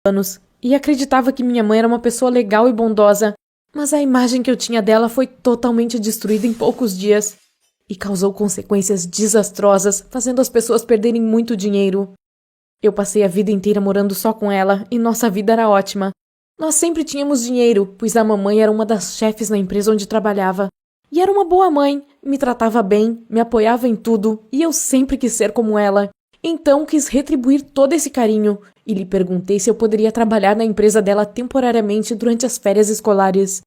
anos e acreditava que minha mãe era uma pessoa legal e bondosa, mas a imagem que eu tinha dela foi totalmente destruída em poucos dias e causou consequências desastrosas, fazendo as pessoas perderem muito dinheiro. Eu passei a vida inteira morando só com ela e nossa vida era ótima. Nós sempre tínhamos dinheiro, pois a mamãe era uma das chefes na empresa onde trabalhava. E era uma boa mãe, me tratava bem, me apoiava em tudo e eu sempre quis ser como ela. Então quis retribuir todo esse carinho e lhe perguntei se eu poderia trabalhar na empresa dela temporariamente durante as férias escolares.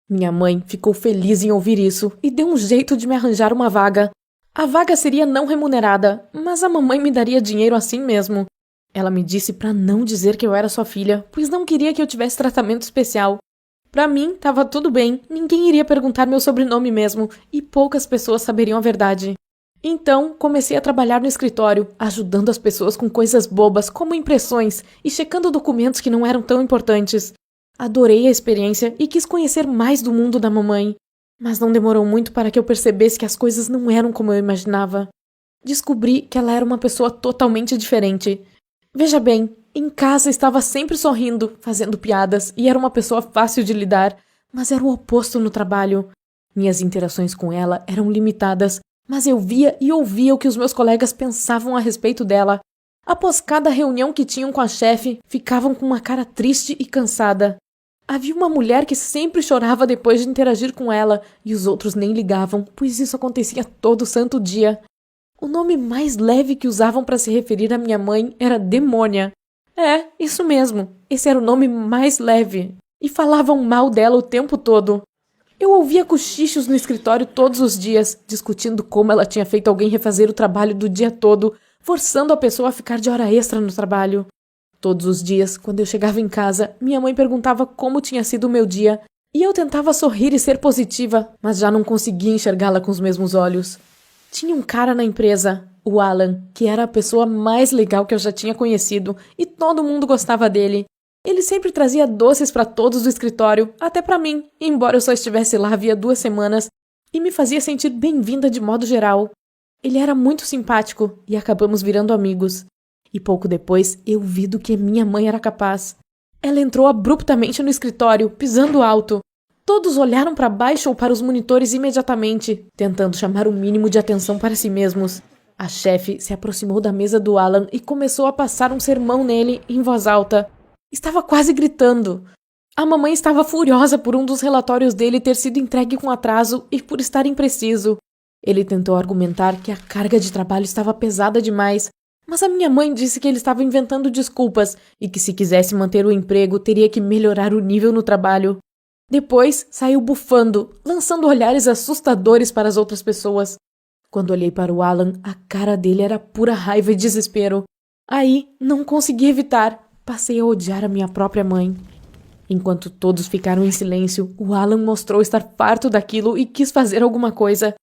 Minha mãe ficou feliz em ouvir isso e deu um jeito de me arranjar uma vaga. A vaga seria não remunerada, mas a mamãe me daria dinheiro assim mesmo. Ela me disse para não dizer que eu era sua filha, pois não queria que eu tivesse tratamento especial. Para mim, estava tudo bem, ninguém iria perguntar meu sobrenome mesmo, e poucas pessoas saberiam a verdade. Então, comecei a trabalhar no escritório, ajudando as pessoas com coisas bobas, como impressões, e checando documentos que não eram tão importantes. Adorei a experiência e quis conhecer mais do mundo da mamãe. Mas não demorou muito para que eu percebesse que as coisas não eram como eu imaginava. Descobri que ela era uma pessoa totalmente diferente. Veja bem, em casa estava sempre sorrindo, fazendo piadas e era uma pessoa fácil de lidar, mas era o oposto no trabalho. Minhas interações com ela eram limitadas, mas eu via e ouvia o que os meus colegas pensavam a respeito dela. Após cada reunião que tinham com a chefe, ficavam com uma cara triste e cansada. Havia uma mulher que sempre chorava depois de interagir com ela e os outros nem ligavam, pois isso acontecia todo santo dia. O nome mais leve que usavam para se referir à minha mãe era Demônia. É, isso mesmo. Esse era o nome mais leve. E falavam mal dela o tempo todo. Eu ouvia cochichos no escritório todos os dias, discutindo como ela tinha feito alguém refazer o trabalho do dia todo, forçando a pessoa a ficar de hora extra no trabalho. Todos os dias, quando eu chegava em casa, minha mãe perguntava como tinha sido o meu dia, e eu tentava sorrir e ser positiva, mas já não conseguia enxergá-la com os mesmos olhos. Tinha um cara na empresa, o Alan, que era a pessoa mais legal que eu já tinha conhecido e todo mundo gostava dele. Ele sempre trazia doces para todos do escritório, até para mim, embora eu só estivesse lá havia 2 semanas, e me fazia sentir bem-vinda de modo geral. Ele era muito simpático e acabamos virando amigos. E pouco depois eu vi do que minha mãe era capaz. Ela entrou abruptamente no escritório, pisando alto. Todos olharam para baixo ou para os monitores imediatamente, tentando chamar o mínimo de atenção para si mesmos. A chefe se aproximou da mesa do Alan e começou a passar um sermão nele em voz alta. Estava quase gritando. A mamãe estava furiosa por um dos relatórios dele ter sido entregue com atraso e por estar impreciso. Ele tentou argumentar que a carga de trabalho estava pesada demais, mas a minha mãe disse que ele estava inventando desculpas e que se quisesse manter o emprego teria que melhorar o nível no trabalho. Depois, saiu bufando, lançando olhares assustadores para as outras pessoas. Quando olhei para o Alan, a cara dele era pura raiva e desespero. Aí, não consegui evitar. Passei a odiar a minha própria mãe. Enquanto todos ficaram em silêncio, o Alan mostrou estar farto daquilo e quis fazer alguma coisa.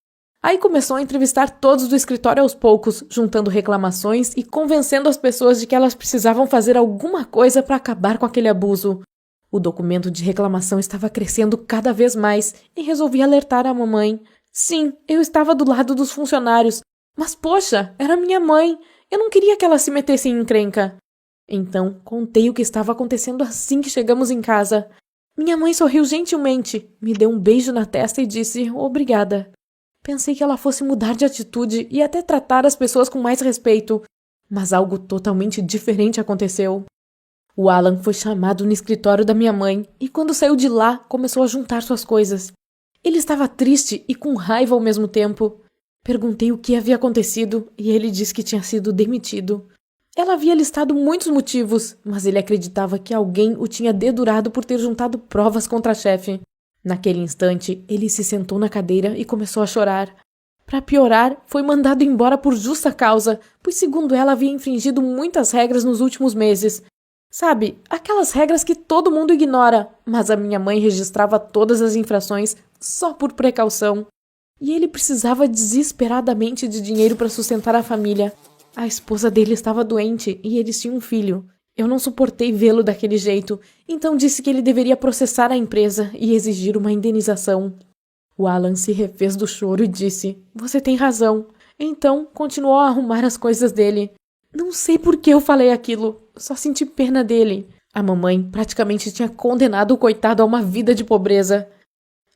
Aí começou a entrevistar todos do escritório aos poucos, juntando reclamações e convencendo as pessoas de que elas precisavam fazer alguma coisa para acabar com aquele abuso. O documento de reclamação estava crescendo cada vez mais e resolvi alertar a mamãe. Sim, eu estava do lado dos funcionários, mas poxa, era minha mãe. Eu não queria que ela se metesse em encrenca. Então, contei o que estava acontecendo assim que chegamos em casa. Minha mãe sorriu gentilmente, me deu um beijo na testa e disse obrigada. Pensei que ela fosse mudar de atitude e até tratar as pessoas com mais respeito, mas algo totalmente diferente aconteceu. O Alan foi chamado no escritório da minha mãe e quando saiu de lá, começou a juntar suas coisas. Ele estava triste e com raiva ao mesmo tempo. Perguntei o que havia acontecido e ele disse que tinha sido demitido. Ela havia listado muitos motivos, mas ele acreditava que alguém o tinha dedurado por ter juntado provas contra a chefe. Naquele instante, ele se sentou na cadeira e começou a chorar. Para piorar, foi mandado embora por justa causa, pois segundo ela havia infringido muitas regras nos últimos meses. Sabe, aquelas regras que todo mundo ignora, mas a minha mãe registrava todas as infrações só por precaução. E ele precisava desesperadamente de dinheiro para sustentar a família. A esposa dele estava doente e eles tinham um filho. Eu não suportei vê-lo daquele jeito, então disse que ele deveria processar a empresa e exigir uma indenização. O Alan se refez do choro e disse, você tem razão. Então continuou a arrumar as coisas dele. Não sei por que eu falei aquilo, só senti pena dele. A mamãe praticamente tinha condenado o coitado a uma vida de pobreza.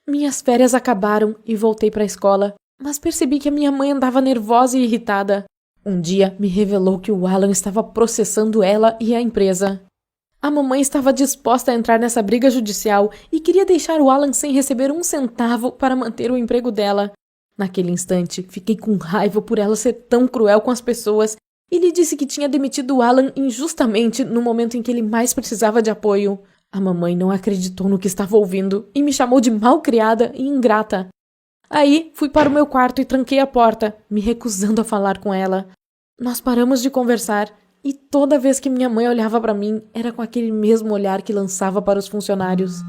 Minhas férias acabaram e voltei para a escola, mas percebi que a minha mãe andava nervosa e irritada. Um dia me revelou que o Alan estava processando ela e a empresa. A mamãe estava disposta a entrar nessa briga judicial e queria deixar o Alan sem receber um centavo para manter o emprego dela. Naquele instante, fiquei com raiva por ela ser tão cruel com as pessoas e lhe disse que tinha demitido o Alan injustamente no momento em que ele mais precisava de apoio. A mamãe não acreditou no que estava ouvindo e me chamou de malcriada e ingrata. Aí, fui para o meu quarto e tranquei a porta, me recusando a falar com ela. Nós paramos de conversar e toda vez que minha mãe olhava para mim, era com aquele mesmo olhar que lançava para os funcionários.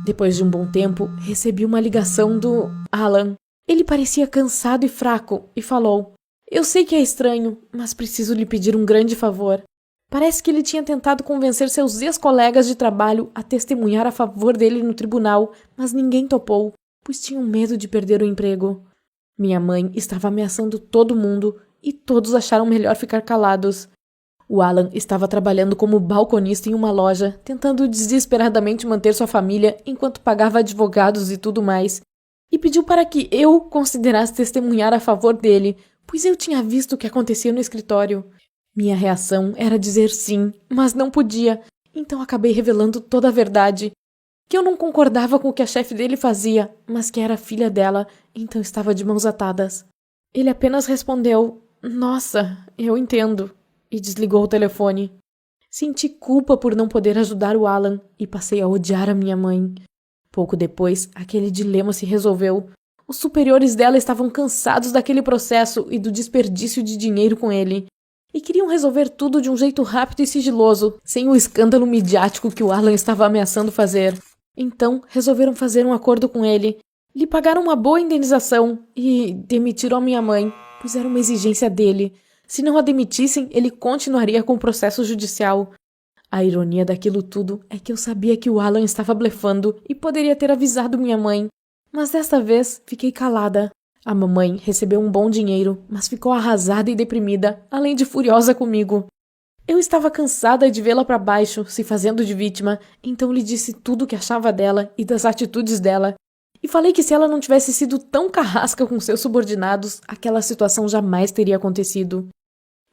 Depois de um bom tempo, recebi uma ligação do Alan. Ele parecia cansado e fraco e falou: "Eu sei que é estranho, mas preciso lhe pedir um grande favor." Parece que ele tinha tentado convencer seus ex-colegas de trabalho a testemunhar a favor dele no tribunal, mas ninguém topou, pois tinham medo de perder o emprego. Minha mãe estava ameaçando todo mundo e todos acharam melhor ficar calados. O Alan estava trabalhando como balconista em uma loja, tentando desesperadamente manter sua família enquanto pagava advogados e tudo mais, e pediu para que eu considerasse testemunhar a favor dele, pois eu tinha visto o que acontecia no escritório. Minha reação era dizer sim, mas não podia, então acabei revelando toda a verdade. Que eu não concordava com o que a chefe dele fazia, mas que era filha dela, então estava de mãos atadas. Ele apenas respondeu: "Nossa, eu entendo", e desligou o telefone. Senti culpa por não poder ajudar o Alan e passei a odiar a minha mãe. Pouco depois, aquele dilema se resolveu. Os superiores dela estavam cansados daquele processo e do desperdício de dinheiro com ele, e queriam resolver tudo de um jeito rápido e sigiloso, sem o escândalo midiático que o Alan estava ameaçando fazer. Então, resolveram fazer um acordo com ele, lhe pagaram uma boa indenização e demitiram a minha mãe, pois era uma exigência dele. Se não a demitissem, ele continuaria com o processo judicial. A ironia daquilo tudo é que eu sabia que o Alan estava blefando e poderia ter avisado minha mãe, mas desta vez fiquei calada. A mamãe recebeu um bom dinheiro, mas ficou arrasada e deprimida, além de furiosa comigo. Eu estava cansada de vê-la para baixo, se fazendo de vítima, então lhe disse tudo o que achava dela e das atitudes dela, e falei que se ela não tivesse sido tão carrasca com seus subordinados, aquela situação jamais teria acontecido.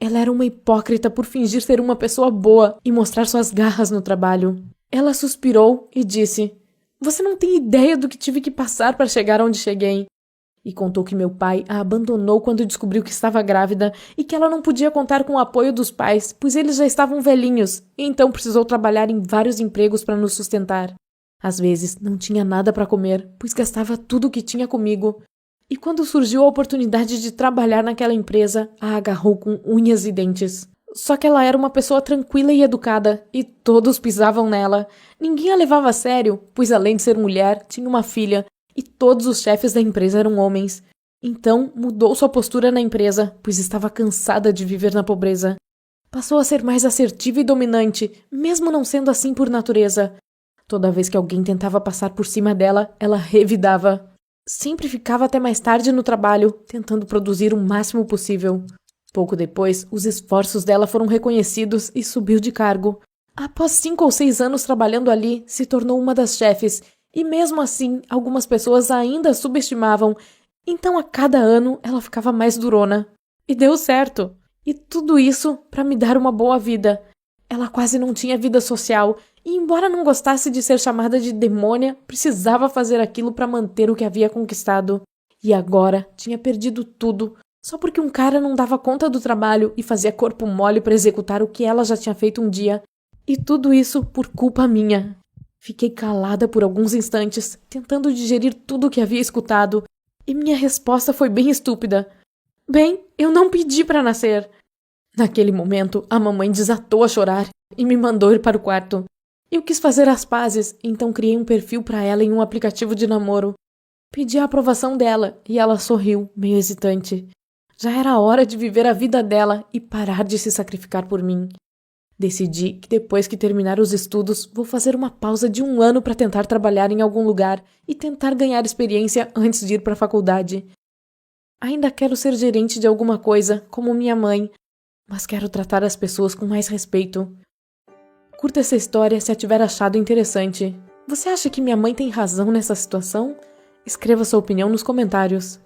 Ela era uma hipócrita por fingir ser uma pessoa boa e mostrar suas garras no trabalho. Ela suspirou e disse: "Você não tem ideia do que tive que passar para chegar onde cheguei." E contou que meu pai a abandonou quando descobriu que estava grávida e que ela não podia contar com o apoio dos pais, pois eles já estavam velhinhos, e então precisou trabalhar em vários empregos para nos sustentar. Às vezes não tinha nada para comer, pois gastava tudo o que tinha comigo. E quando surgiu a oportunidade de trabalhar naquela empresa, a agarrou com unhas e dentes. Só que ela era uma pessoa tranquila e educada, e todos pisavam nela. Ninguém a levava a sério, pois além de ser mulher, tinha uma filha, e todos os chefes da empresa eram homens. Então, mudou sua postura na empresa, pois estava cansada de viver na pobreza. Passou a ser mais assertiva e dominante, mesmo não sendo assim por natureza. Toda vez que alguém tentava passar por cima dela, ela revidava. Sempre ficava até mais tarde no trabalho, tentando produzir o máximo possível. Pouco depois, os esforços dela foram reconhecidos e subiu de cargo. Após 5 ou 6 anos trabalhando ali, se tornou uma das chefes, e mesmo assim, algumas pessoas ainda a subestimavam, então a cada ano ela ficava mais durona. E deu certo. E tudo isso para me dar uma boa vida. Ela quase não tinha vida social, e embora não gostasse de ser chamada de demônia, precisava fazer aquilo para manter o que havia conquistado. E agora tinha perdido tudo, só porque um cara não dava conta do trabalho e fazia corpo mole para executar o que ela já tinha feito um dia. E tudo isso por culpa minha. Fiquei calada por alguns instantes, tentando digerir tudo o que havia escutado, e minha resposta foi bem estúpida. "Bem, eu não pedi para nascer." Naquele momento, a mamãe desatou a chorar e me mandou ir para o quarto. Eu quis fazer as pazes, então criei um perfil para ela em um aplicativo de namoro. Pedi a aprovação dela e ela sorriu, meio hesitante. Já era hora de viver a vida dela e parar de se sacrificar por mim. Decidi que depois que terminar os estudos, vou fazer uma pausa de 1 ano para tentar trabalhar em algum lugar e tentar ganhar experiência antes de ir para a faculdade. Ainda quero ser gerente de alguma coisa, como minha mãe, mas quero tratar as pessoas com mais respeito. Curta essa história se a tiver achado interessante. Você acha que minha mãe tem razão nessa situação? Escreva sua opinião nos comentários.